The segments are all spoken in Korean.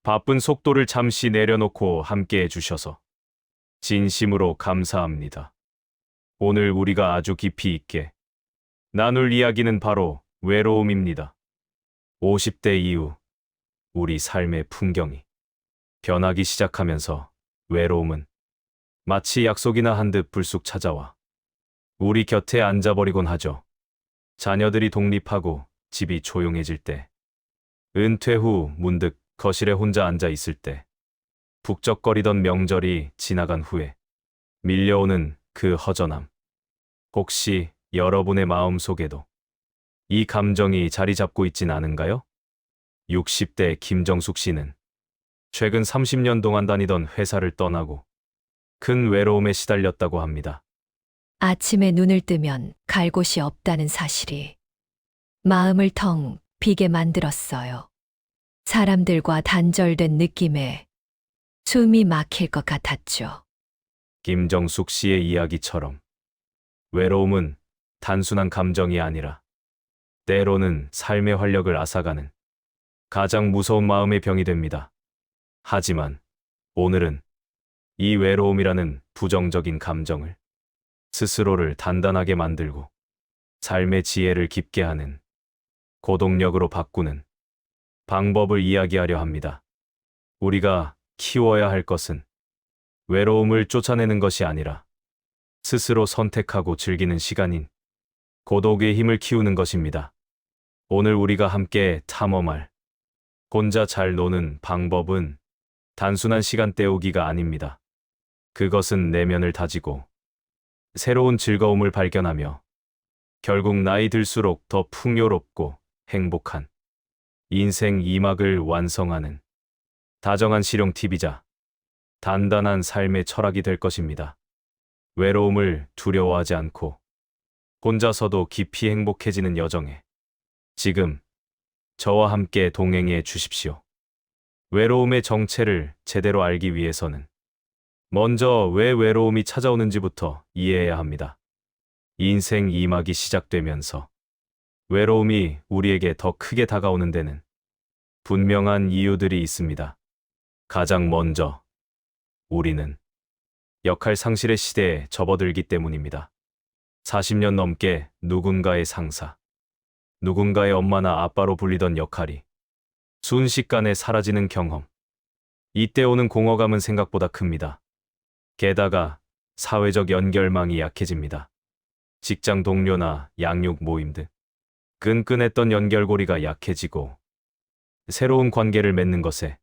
바쁜 속도를 잠시 내려놓고 함께 해주셔서 진심으로 감사합니다. 오늘 우리가 아주 깊이 있게 나눌 이야기는 바로 외로움입니다. 50대 이후 우리 삶의 풍경이 변하기 시작하면서 외로움은 마치 약속이나 한 듯 불쑥 찾아와 우리 곁에 앉아버리곤 하죠. 자녀들이 독립하고 집이 조용해질 때, 은퇴 후 문득 거실에 혼자 앉아 있을 때, 북적거리던 명절이 지나간 후에 밀려오는 그 허전함. 혹시 여러분의 마음 속에도 이 감정이 자리 잡고 있진 않은가요? 60대 김정숙 씨는 최근 30년 동안 다니던 회사를 떠나고 큰 외로움에 시달렸다고 합니다. 아침에 눈을 뜨면 갈 곳이 없다는 사실이 마음을 텅 비게 만들었어요. 사람들과 단절된 느낌에 숨이 막힐 것 같았죠. 김정숙 씨의 이야기처럼 외로움은 단순한 감정이 아니라 때로는 삶의 활력을 앗아가는 가장 무서운 마음의 병이 됩니다. 하지만 오늘은 이 외로움이라는 부정적인 감정을 스스로를 단단하게 만들고 삶의 지혜를 깊게 하는 고동력으로 바꾸는 방법을 이야기하려 합니다. 우리가 키워야 할 것은 외로움을 쫓아내는 것이 아니라 스스로 선택하고 즐기는 시간인 고독의 힘을 키우는 것입니다. 오늘 우리가 함께 탐험할 혼자 잘 노는 방법은 단순한 시간 때우기가 아닙니다. 그것은 내면을 다지고 새로운 즐거움을 발견하며 결국 나이 들수록 더 풍요롭고 행복한 인생 2막을 완성하는 다정한 실용 팁이자 단단한 삶의 철학이 될 것입니다. 외로움을 두려워하지 않고 혼자서도 깊이 행복해지는 여정에 지금 저와 함께 동행해 주십시오. 외로움의 정체를 제대로 알기 위해서는 먼저 왜 외로움이 찾아오는지부터 이해해야 합니다. 인생 2막이 시작되면서 외로움이 우리에게 더 크게 다가오는 데는 분명한 이유들이 있습니다. 가장 먼저 우리는 역할 상실의 시대에 접어들기 때문입니다. 40년 넘게 누군가의 상사, 누군가의 엄마나 아빠로 불리던 역할이 순식간에 사라지는 경험. 이때 오는 공허감은 생각보다 큽니다. 게다가 사회적 연결망이 약해집니다. 직장 동료나 양육 모임 등 끈끈했던 연결고리가 약해지고 새로운 관계를 맺는 것에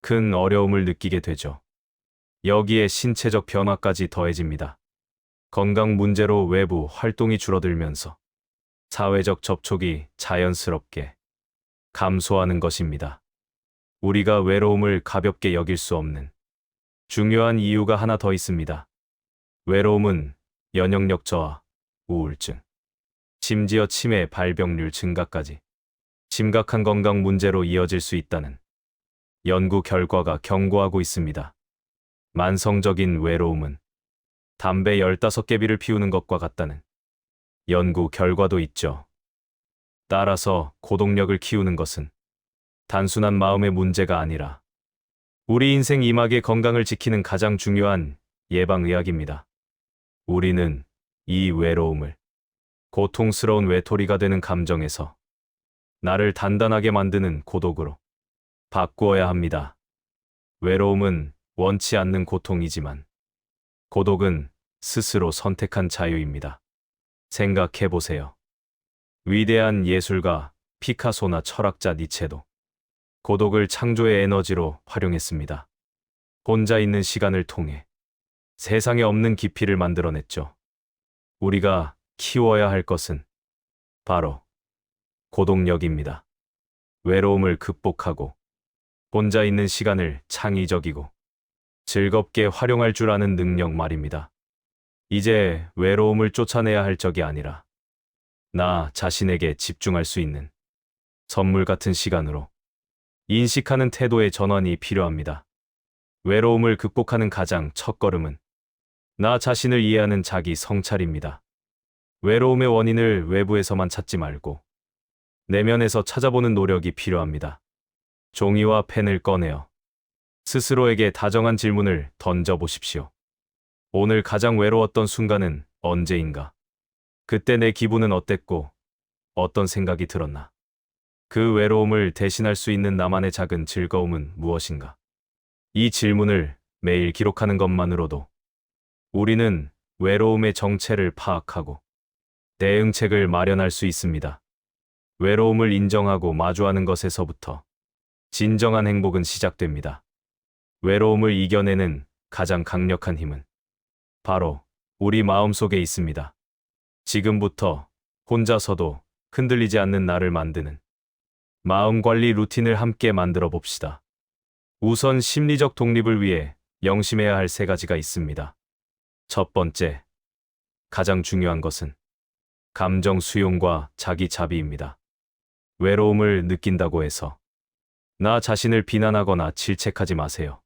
큰 어려움을 느끼게 되죠. 여기에 신체적 변화까지 더해집니다. 건강 문제로 외부 활동이 줄어들면서 사회적 접촉이 자연스럽게 감소하는 것입니다. 우리가 외로움을 가볍게 여길 수 없는 중요한 이유가 하나 더 있습니다. 외로움은 면역력 저하, 우울증, 심지어 치매 발병률 증가까지 심각한 건강 문제로 이어질 수 있다는 연구 결과가 경고하고 있습니다. 만성적인 외로움은 담배 15개비를 피우는 것과 같다는 연구 결과도 있죠. 따라서 고독력을 키우는 것은 단순한 마음의 문제가 아니라 우리 인생 2막의 건강을 지키는 가장 중요한 예방의학입니다. 우리는 이 외로움을 고통스러운 외톨이가 되는 감정에서 나를 단단하게 만드는 고독으로 바꾸어야 합니다. 외로움은 원치 않는 고통이지만 고독은 스스로 선택한 자유입니다. 생각해 보세요. 위대한 예술가 피카소나 철학자 니체도 고독을 창조의 에너지로 활용했습니다. 혼자 있는 시간을 통해 세상에 없는 깊이를 만들어냈죠. 우리가 키워야 할 것은 바로 고독력입니다. 외로움을 극복하고 혼자 있는 시간을 창의적이고 즐겁게 활용할 줄 아는 능력 말입니다. 이제 외로움을 쫓아내야 할 적이 아니라 나 자신에게 집중할 수 있는 선물 같은 시간으로 인식하는 태도의 전환이 필요합니다. 외로움을 극복하는 가장 첫걸음은 나 자신을 이해하는 자기 성찰입니다. 외로움의 원인을 외부에서만 찾지 말고 내면에서 찾아보는 노력이 필요합니다. 종이와 펜을 꺼내어 스스로에게 다정한 질문을 던져보십시오. 오늘 가장 외로웠던 순간은 언제인가? 그때 내 기분은 어땠고, 어떤 생각이 들었나? 그 외로움을 대신할 수 있는 나만의 작은 즐거움은 무엇인가? 이 질문을 매일 기록하는 것만으로도 우리는 외로움의 정체를 파악하고 대응책을 마련할 수 있습니다. 외로움을 인정하고 마주하는 것에서부터 진정한 행복은 시작됩니다. 외로움을 이겨내는 가장 강력한 힘은 바로 우리 마음속에 있습니다. 지금부터 혼자서도 흔들리지 않는 나를 만드는 마음 관리 루틴을 함께 만들어 봅시다. 우선 심리적 독립을 위해 명심해야 할 3가지가 있습니다. 첫 번째, 가장 중요한 것은 감정 수용과 자기 자비입니다. 외로움을 느낀다고 해서 나 자신을 비난하거나 질책하지 마세요.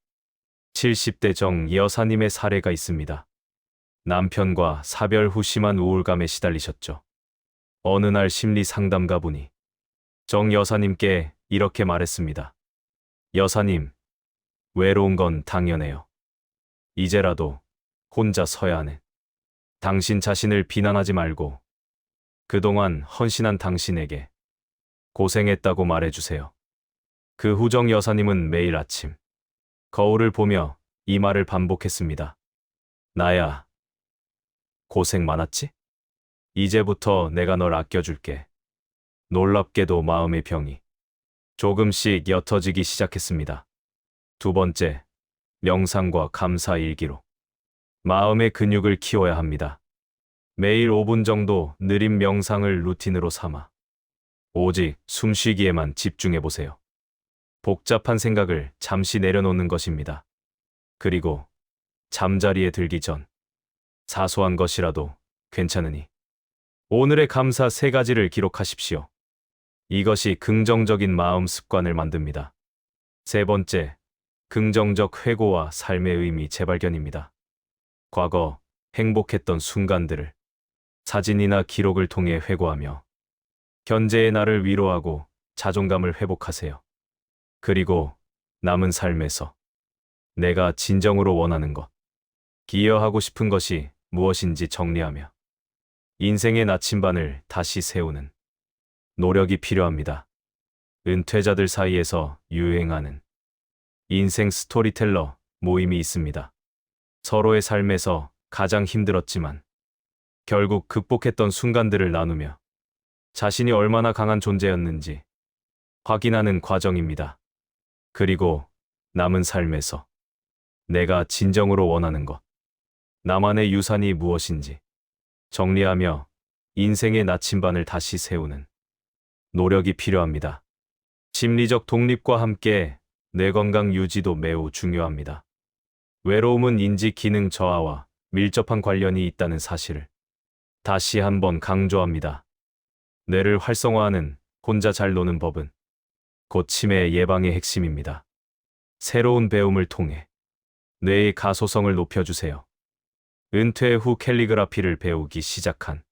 70대 정 여사님의 사례가 있습니다. 남편과 사별 후 심한 우울감에 시달리셨죠. 어느 날 심리 상담가분이 정 여사님께 이렇게 말했습니다. 여사님, 외로운 건 당연해요. 이제라도 혼자 서야 하네. 당신 자신을 비난하지 말고 그동안 헌신한 당신에게 고생했다고 말해주세요. 그 후 정 여사님은 매일 아침 거울을 보며 이 말을 반복했습니다. 나야, 고생 많았지? 이제부터 내가 널 아껴줄게. 놀랍게도 마음의 병이 조금씩 옅어지기 시작했습니다. 두 번째, 명상과 감사 일기로 마음의 근육을 키워야 합니다. 매일 5분 정도 느린 명상을 루틴으로 삼아 오직 숨쉬기에만 집중해 보세요. 복잡한 생각을 잠시 내려놓는 것입니다. 그리고 잠자리에 들기 전 사소한 것이라도 괜찮으니 오늘의 감사 3가지를 기록하십시오. 이것이 긍정적인 마음 습관을 만듭니다. 세 번째, 긍정적 회고와 삶의 의미 재발견입니다. 과거 행복했던 순간들을 사진이나 기록을 통해 회고하며 현재의 나를 위로하고 자존감을 회복하세요. 그리고 남은 삶에서 내가 진정으로 원하는 것, 기여하고 싶은 것이 무엇인지 정리하며 인생의 나침반을 다시 세우는 노력이 필요합니다. 은퇴자들 사이에서 유행하는 인생 스토리텔러 모임이 있습니다. 서로의 삶에서 가장 힘들었지만 결국 극복했던 순간들을 나누며 자신이 얼마나 강한 존재였는지 확인하는 과정입니다. 그리고 남은 삶에서 내가 진정으로 원하는 것, 나만의 유산이 무엇인지 정리하며 인생의 나침반을 다시 세우는 노력이 필요합니다. 심리적 독립과 함께 뇌 건강 유지도 매우 중요합니다. 외로움은 인지 기능 저하와 밀접한 관련이 있다는 사실을 다시 한번 강조합니다. 뇌를 활성화하는 혼자 잘 노는 법은 곧 치매 예방의 핵심입니다. 새로운 배움을 통해 뇌의 가소성을 높여주세요. 은퇴 후 캘리그라피를 배우기 시작한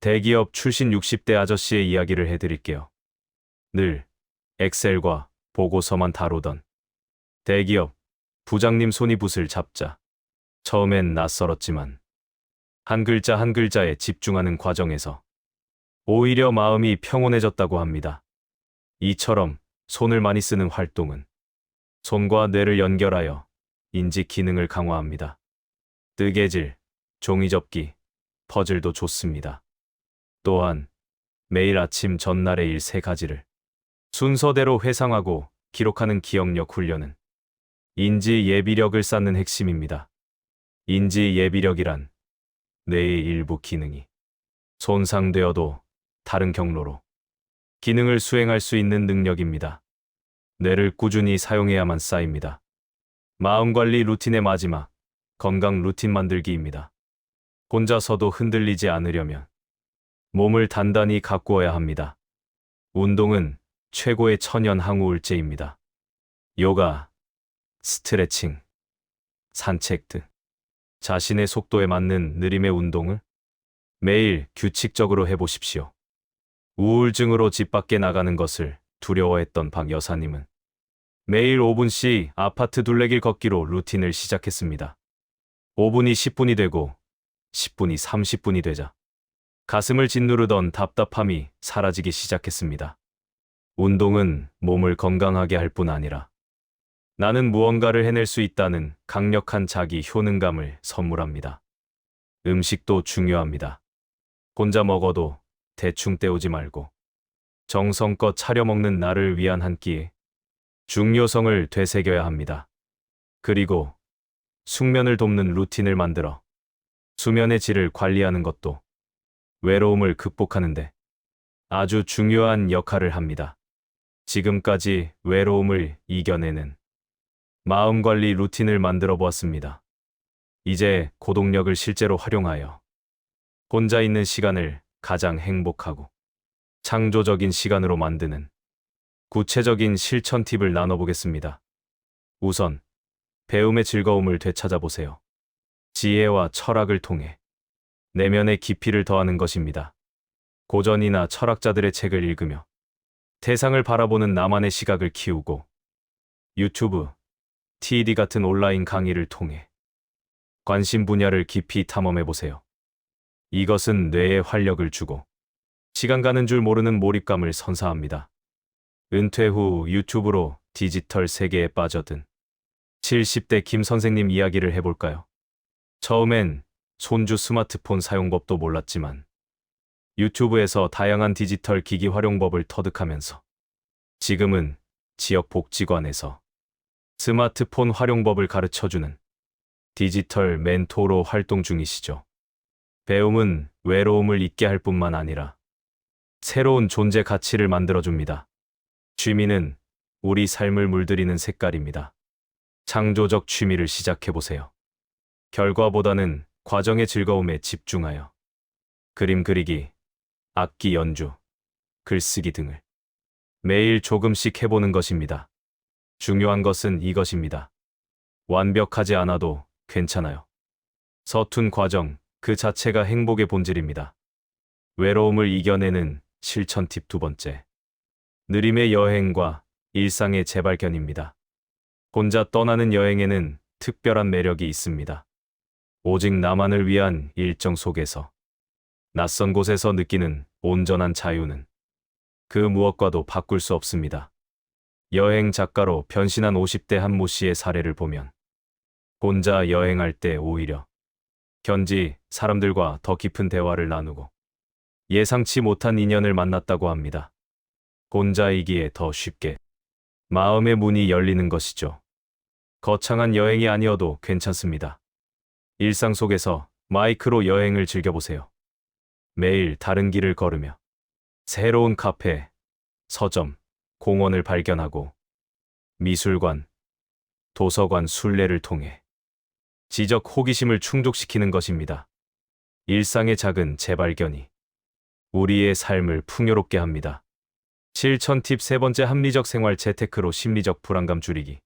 대기업 출신 60대 아저씨의 이야기를 해드릴게요. 늘 엑셀과 보고서만 다루던 대기업 부장님 손이 붓을 잡자 처음엔 낯설었지만 한 글자 한 글자에 집중하는 과정에서 오히려 마음이 평온해졌다고 합니다. 이처럼 손을 많이 쓰는 활동은 손과 뇌를 연결하여 인지 기능을 강화합니다. 뜨개질, 종이접기, 퍼즐도 좋습니다. 또한 매일 아침 전날의 일 3가지를 순서대로 회상하고 기록하는 기억력 훈련은 인지 예비력을 쌓는 핵심입니다. 인지 예비력이란 뇌의 일부 기능이 손상되어도 다른 경로로 기능을 수행할 수 있는 능력입니다. 뇌를 꾸준히 사용해야만 쌓입니다. 마음관리 루틴의 마지막, 건강 루틴 만들기입니다. 혼자서도 흔들리지 않으려면 몸을 단단히 가꾸어야 합니다. 운동은 최고의 천연 항우울제입니다. 요가, 스트레칭, 산책 등 자신의 속도에 맞는 느림의 운동을 매일 규칙적으로 해보십시오. 우울증으로 집 밖에 나가는 것을 두려워했던 박 여사님은 매일 5분씩 아파트 둘레길 걷기로 루틴을 시작했습니다. 5분이 10분이 되고 10분이 30분이 되자 가슴을 짓누르던 답답함이 사라지기 시작했습니다. 운동은 몸을 건강하게 할 뿐 아니라 나는 무언가를 해낼 수 있다는 강력한 자기 효능감을 선물합니다. 음식도 중요합니다. 혼자 먹어도 대충 때우지 말고 정성껏 차려 먹는 나를 위한 한 끼에 중요성을 되새겨야 합니다. 그리고 숙면을 돕는 루틴을 만들어 수면의 질을 관리하는 것도 외로움을 극복하는데 아주 중요한 역할을 합니다. 지금까지 외로움을 이겨내는 마음관리 루틴을 만들어 보았습니다. 이제 고독력을 실제로 활용하여 혼자 있는 시간을 가장 행복하고 창조적인 시간으로 만드는 구체적인 실천 팁을 나눠보겠습니다. 우선, 배움의 즐거움을 되찾아보세요. 지혜와 철학을 통해 내면의 깊이를 더하는 것입니다. 고전이나 철학자들의 책을 읽으며 세상을 바라보는 나만의 시각을 키우고 유튜브, TED 같은 온라인 강의를 통해 관심 분야를 깊이 탐험해보세요. 이것은 뇌에 활력을 주고 시간 가는 줄 모르는 몰입감을 선사합니다. 은퇴 후 유튜브로 디지털 세계에 빠져든 70대 김 선생님 이야기를 해볼까요? 처음엔 손주 스마트폰 사용법도 몰랐지만 유튜브에서 다양한 디지털 기기 활용법을 터득하면서 지금은 지역 복지관에서 스마트폰 활용법을 가르쳐주는 디지털 멘토로 활동 중이시죠. 배움은 외로움을 잊게 할 뿐만 아니라 새로운 존재 가치를 만들어줍니다. 취미는 우리 삶을 물들이는 색깔입니다. 창조적 취미를 시작해보세요. 결과보다는 과정의 즐거움에 집중하여 그림 그리기, 악기 연주, 글쓰기 등을 매일 조금씩 해보는 것입니다. 중요한 것은 이것입니다. 완벽하지 않아도 괜찮아요. 서툰 과정 그 자체가 행복의 본질입니다. 외로움을 이겨내는 실천 팁 두 번째. 느림의 여행과 일상의 재발견입니다. 혼자 떠나는 여행에는 특별한 매력이 있습니다. 오직 나만을 위한 일정 속에서 낯선 곳에서 느끼는 온전한 자유는 그 무엇과도 바꿀 수 없습니다. 여행 작가로 변신한 50대 한모 씨의 사례를 보면 혼자 여행할 때 오히려 현지 사람들과 더 깊은 대화를 나누고 예상치 못한 인연을 만났다고 합니다. 혼자이기에 더 쉽게 마음의 문이 열리는 것이죠. 거창한 여행이 아니어도 괜찮습니다. 일상 속에서 마이크로 여행을 즐겨보세요. 매일 다른 길을 걸으며 새로운 카페, 서점, 공원을 발견하고 미술관, 도서관 순례를 통해 지적 호기심을 충족시키는 것입니다. 일상의 작은 재발견이 우리의 삶을 풍요롭게 합니다. 실천 팁 세 번째. 합리적 생활 재테크로 심리적 불안감 줄이기.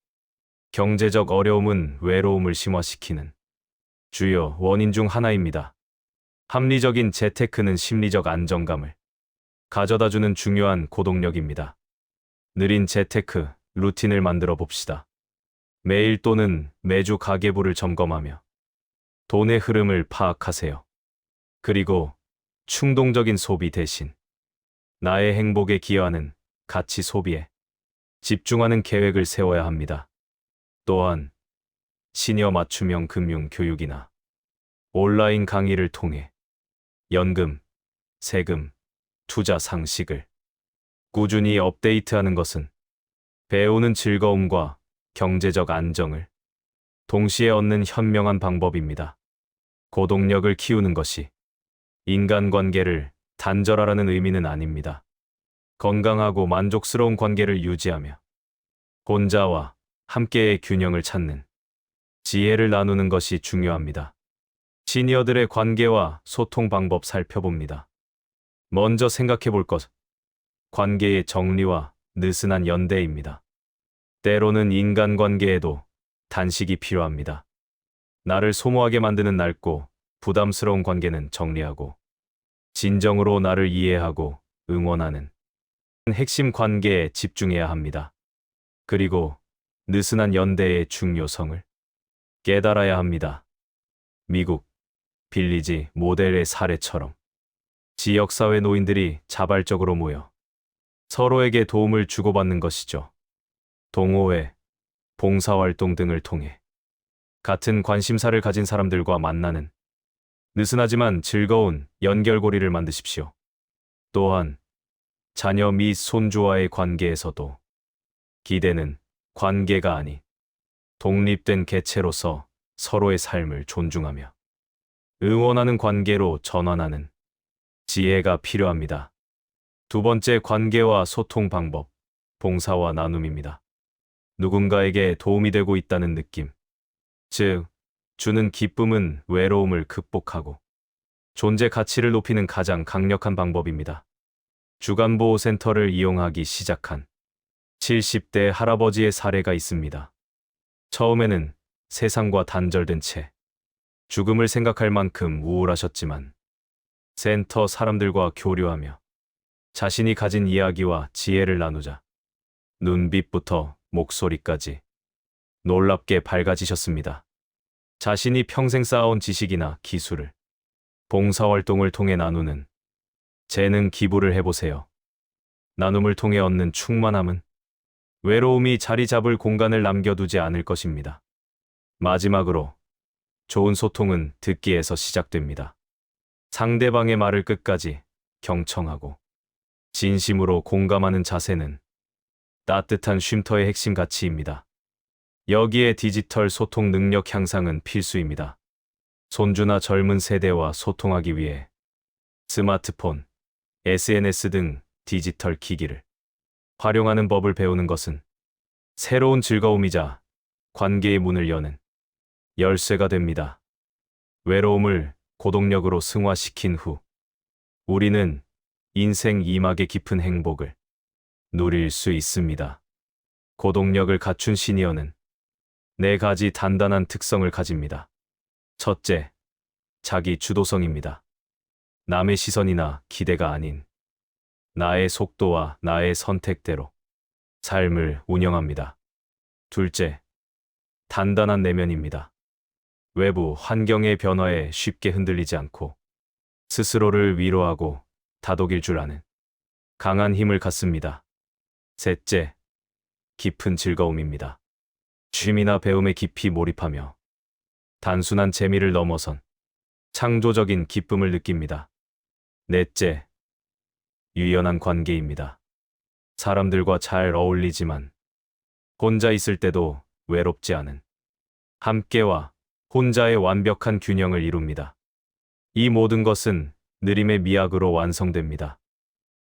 경제적 어려움은 외로움을 심화시키는 주요 원인 중 하나입니다. 합리적인 재테크는 심리적 안정감을 가져다주는 중요한 고동력입니다. 느린 재테크 루틴을 만들어 봅시다. 매일 또는 매주 가계부를 점검하며 돈의 흐름을 파악하세요. 그리고 충동적인 소비 대신 나의 행복에 기여하는 가치 소비에 집중하는 계획을 세워야 합니다. 또한 시니어 맞춤형 금융 교육이나 온라인 강의를 통해 연금, 세금, 투자 상식을 꾸준히 업데이트하는 것은 배우는 즐거움과 경제적 안정을 동시에 얻는 현명한 방법입니다. 고동력을 키우는 것이 인간관계를 단절하라는 의미는 아닙니다. 건강하고 만족스러운 관계를 유지하며 혼자와 함께의 균형을 찾는 지혜를 나누는 것이 중요합니다. 시니어들의 관계와 소통 방법 살펴봅니다. 먼저 생각해 볼 것, 관계의 정리와 느슨한 연대입니다. 때로는 인간관계에도 단식이 필요합니다. 나를 소모하게 만드는 낡고 부담스러운 관계는 정리하고 진정으로 나를 이해하고 응원하는 핵심 관계에 집중해야 합니다. 그리고 느슨한 연대의 중요성을 깨달아야 합니다. 미국 빌리지 모델의 사례처럼 지역사회 노인들이 자발적으로 모여 서로에게 도움을 주고받는 것이죠. 동호회, 봉사활동 등을 통해 같은 관심사를 가진 사람들과 만나는 느슨하지만 즐거운 연결고리를 만드십시오. 또한 자녀 및 손주와의 관계에서도 기대는 관계가 아닌 독립된 개체로서 서로의 삶을 존중하며 응원하는 관계로 전환하는 지혜가 필요합니다. 두 번째, 관계와 소통 방법, 봉사와 나눔입니다. 누군가에게 도움이 되고 있다는 느낌, 즉, 주는 기쁨은 외로움을 극복하고 존재 가치를 높이는 가장 강력한 방법입니다. 주간보호센터를 이용하기 시작한 70대 할아버지의 사례가 있습니다. 처음에는 세상과 단절된 채 죽음을 생각할 만큼 우울하셨지만 센터 사람들과 교류하며 자신이 가진 이야기와 지혜를 나누자 눈빛부터 목소리까지 놀랍게 밝아지셨습니다. 자신이 평생 쌓아온 지식이나 기술을 봉사활동을 통해 나누는 재능 기부를 해보세요. 나눔을 통해 얻는 충만함은 외로움이 자리 잡을 공간을 남겨두지 않을 것입니다. 마지막으로, 좋은 소통은 듣기에서 시작됩니다. 상대방의 말을 끝까지 경청하고 진심으로 공감하는 자세는 따뜻한 쉼터의 핵심 가치입니다. 여기에 디지털 소통 능력 향상은 필수입니다. 손주나 젊은 세대와 소통하기 위해 스마트폰, SNS 등 디지털 기기를 활용하는 법을 배우는 것은 새로운 즐거움이자 관계의 문을 여는 열쇠가 됩니다. 외로움을 고동력으로 승화시킨 후 우리는 인생 2막의 깊은 행복을 누릴 수 있습니다. 고동력을 갖춘 시니어는 4가지 단단한 특성을 가집니다. 첫째, 자기 주도성입니다. 남의 시선이나 기대가 아닌 나의 속도와 나의 선택대로 삶을 운영합니다. 둘째, 단단한 내면입니다. 외부 환경의 변화에 쉽게 흔들리지 않고 스스로를 위로하고 다독일 줄 아는 강한 힘을 갖습니다. 셋째, 깊은 즐거움입니다. 취미나 배움에 깊이 몰입하며 단순한 재미를 넘어선 창조적인 기쁨을 느낍니다. 넷째, 유연한 관계입니다. 사람들과 잘 어울리지만 혼자 있을 때도 외롭지 않은 함께와 혼자의 완벽한 균형을 이룹니다. 이 모든 것은 느림의 미학으로 완성됩니다.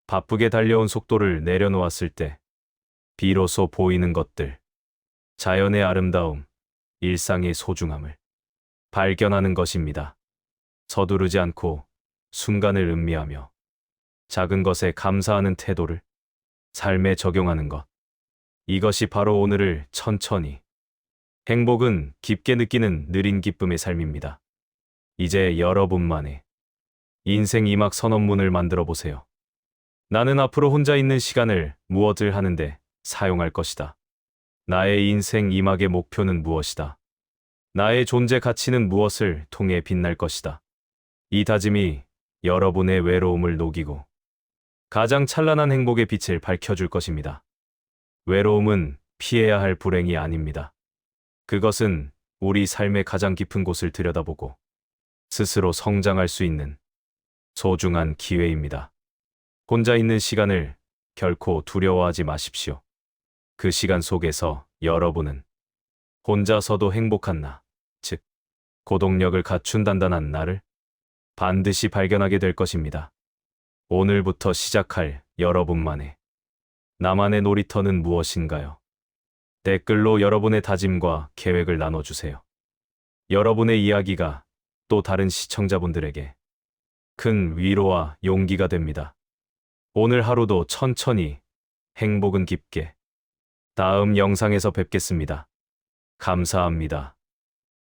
바쁘게 달려온 속도를 내려놓았을 때 비로소 보이는 것들, 자연의 아름다움, 일상의 소중함을 발견하는 것입니다. 서두르지 않고 순간을 음미하며 작은 것에 감사하는 태도를 삶에 적용하는 것. 이것이 바로 오늘을 천천히, 행복은 깊게 느끼는 느린 기쁨의 삶입니다. 이제 여러분만의 인생 2막 선언문을 만들어 보세요. 나는 앞으로 혼자 있는 시간을 무엇을 하는데 사용할 것이다. 나의 인생 2막의 목표는 무엇이다. 나의 존재 가치는 무엇을 통해 빛날 것이다. 이 다짐이 여러분의 외로움을 녹이고 가장 찬란한 행복의 빛을 밝혀줄 것입니다. 외로움은 피해야 할 불행이 아닙니다. 그것은 우리 삶의 가장 깊은 곳을 들여다보고 스스로 성장할 수 있는 소중한 기회입니다. 혼자 있는 시간을 결코 두려워하지 마십시오. 그 시간 속에서 여러분은 혼자서도 행복한 나, 즉, 고동력을 갖춘 단단한 나를 반드시 발견하게 될 것입니다. 오늘부터 시작할 여러분만의 나만의 놀이터는 무엇인가요? 댓글로 여러분의 다짐과 계획을 나눠주세요. 여러분의 이야기가 또 다른 시청자분들에게 큰 위로와 용기가 됩니다. 오늘 하루도 천천히, 행복은 깊게. 다음 영상에서 뵙겠습니다. 감사합니다.